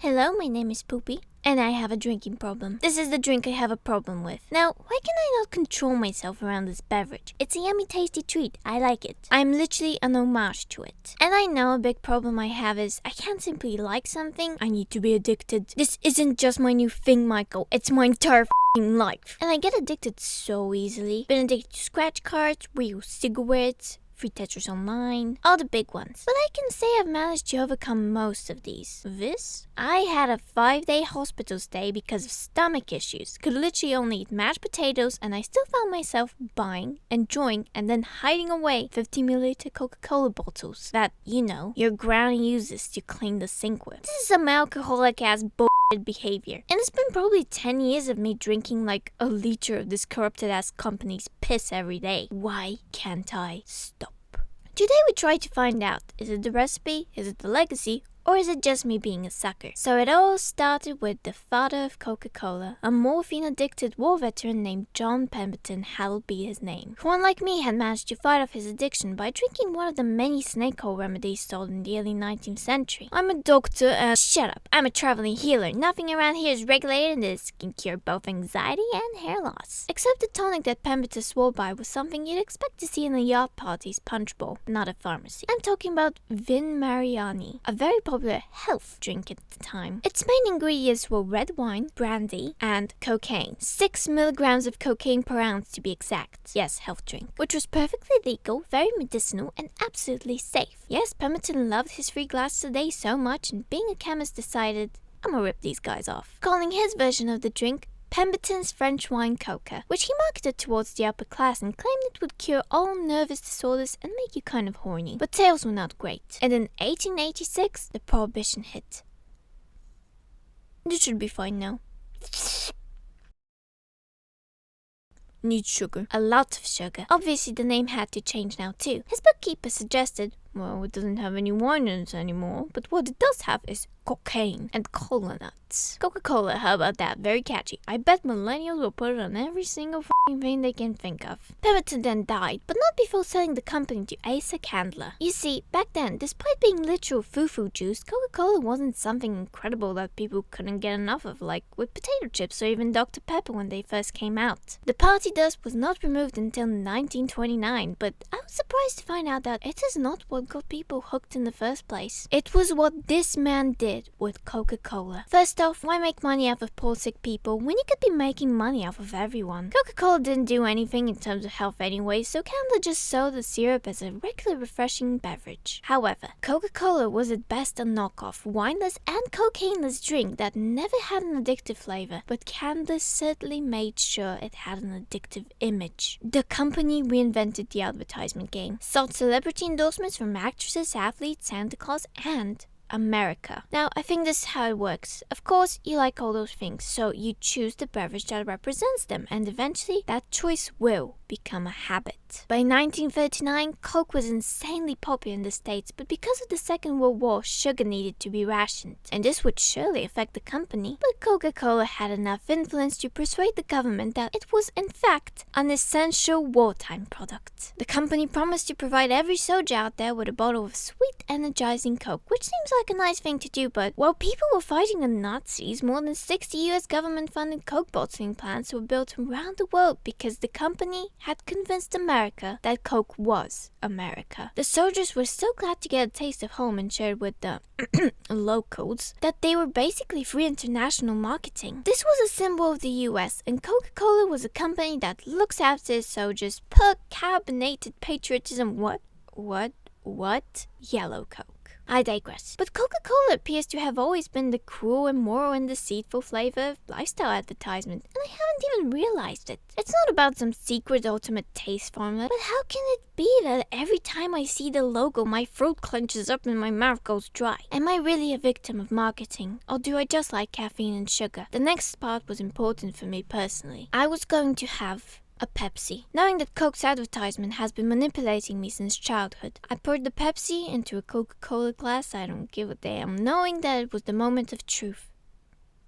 Hello, my name is Poopie, and I have a drinking problem. This is the drink I have a problem with. Now, why can I not control myself around this beverage? It's a yummy, tasty treat. I like it. I'm literally an homage to it. And I know a big problem I have is I can't simply like something. I need to be addicted. This isn't just my new thing, Michael. It's my entire f***ing life. And I get addicted so easily. Been addicted to scratch cards, real cigarettes, free Tetris Online, all the big ones. But I can say I've managed to overcome most of these. This? I had a 5-day hospital stay because of stomach issues. Could literally only eat mashed potatoes, and I still found myself buying, enjoying, and then hiding away 50ml Coca-Cola bottles that, your granny uses to clean the sink with. This is some alcoholic-ass bullshit behavior. And it's been probably 10 years of me drinking like a liter of this corrupted-ass company's piss every day. Why can't I stop? Today we try to find out, is it the recipe, is it the legacy, or is it just me being a sucker? So it all started with the father of Coca-Cola, a morphine-addicted war veteran named John Pemberton, hallowed be his name, who unlike me had managed to fight off his addiction by drinking one of the many snake-hole remedies sold in the early 19th century. I'm a doctor and shut up, I'm a traveling healer. Nothing around here is regulated and this can cure both anxiety and hair loss. Except the tonic that Pemberton swore by was something you'd expect to see in a yacht party's punch bowl, not a pharmacy. I'm talking about Vin Mariani, a very popular health drink at the time. Its main ingredients were red wine, brandy, and cocaine. 6 milligrams of cocaine per ounce to be exact. Yes, health drink. Which was perfectly legal, very medicinal, and absolutely safe. Yes, Pemberton loved his 3 glasses a day so much, and being a chemist decided, I'm gonna rip these guys off. Calling his version of the drink Pemberton's French wine coca, which he marketed towards the upper class and claimed it would cure all nervous disorders and make you kind of horny. But sales were not great. And in 1886, the prohibition hit. This should be fine now. Needs sugar. A lot of sugar. Obviously the name had to change now too. His bookkeeper suggested, well, it doesn't have any wine in it anymore, but what it does have is cocaine and cola nuts. Coca-Cola, how about that? Very catchy. I bet millennials will put it on every single f***ing thing they can think of. Pemberton then died, but not before selling the company to Asa Candler. You see, back then, despite being literal foo-foo juice, Coca-Cola wasn't something incredible that people couldn't get enough of, like with potato chips or even Dr. Pepper when they first came out. The party dust was not removed until 1929, but I was surprised to find out that it is not what got people hooked in the first place. It was what this man did with Coca-Cola. First off, why make money off of poor sick people when you could be making money off of everyone? Coca-Cola didn't do anything in terms of health anyway, so Candler just sold the syrup as a regular refreshing beverage. However, Coca-Cola was at best a knockoff, wineless and cocaineless drink that never had an addictive flavor, but Candler certainly made sure it had an addictive image. The company reinvented the advertisement game, sold celebrity endorsements from actresses, athletes, Santa Claus, and America. Now, I think this is how it works. Of course, you like all those things, so you choose the beverage that represents them, and eventually that choice will become a habit. By 1939, Coke was insanely popular in the States, but because of the Second World War, sugar needed to be rationed, and this would surely affect the company. But Coca-Cola had enough influence to persuade the government that it was, in fact, an essential wartime product. The company promised to provide every soldier out there with a bottle of sweet, energizing Coke, which seems like a nice thing to do, but while people were fighting the Nazis, more than 60 US government-funded Coke bottling plants were built around the world because the company had convinced America that Coke was America. The soldiers were so glad to get a taste of home and share it with the locals that they were basically free international marketing. This was a symbol of the US, and Coca-Cola was a company that looks after its soldiers. Percarbonated patriotism. What? Yellow Coke. I digress. But Coca-Cola appears to have always been the cruel, immoral, and deceitful flavor of lifestyle advertisement, and I haven't even realized it. It's not about some secret ultimate taste formula, but how can it be that every time I see the logo, my throat clenches up and my mouth goes dry? Am I really a victim of marketing, or do I just like caffeine and sugar? The next part was important for me personally. I was going to have a Pepsi. Knowing that Coke's advertisement has been manipulating me since childhood, I poured the Pepsi into a Coca-Cola glass. I don't give a damn, knowing that it was the moment of truth.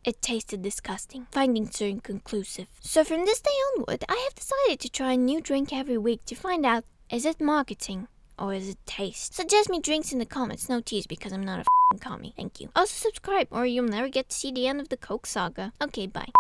It tasted disgusting, findings are inconclusive. So from this day onward, I have decided to try a new drink every week to find out, is it marketing or is it taste? Suggest me drinks in the comments, no teas because I'm not a commie. Thank you. Also subscribe or you'll never get to see the end of the Coke saga. Okay, bye.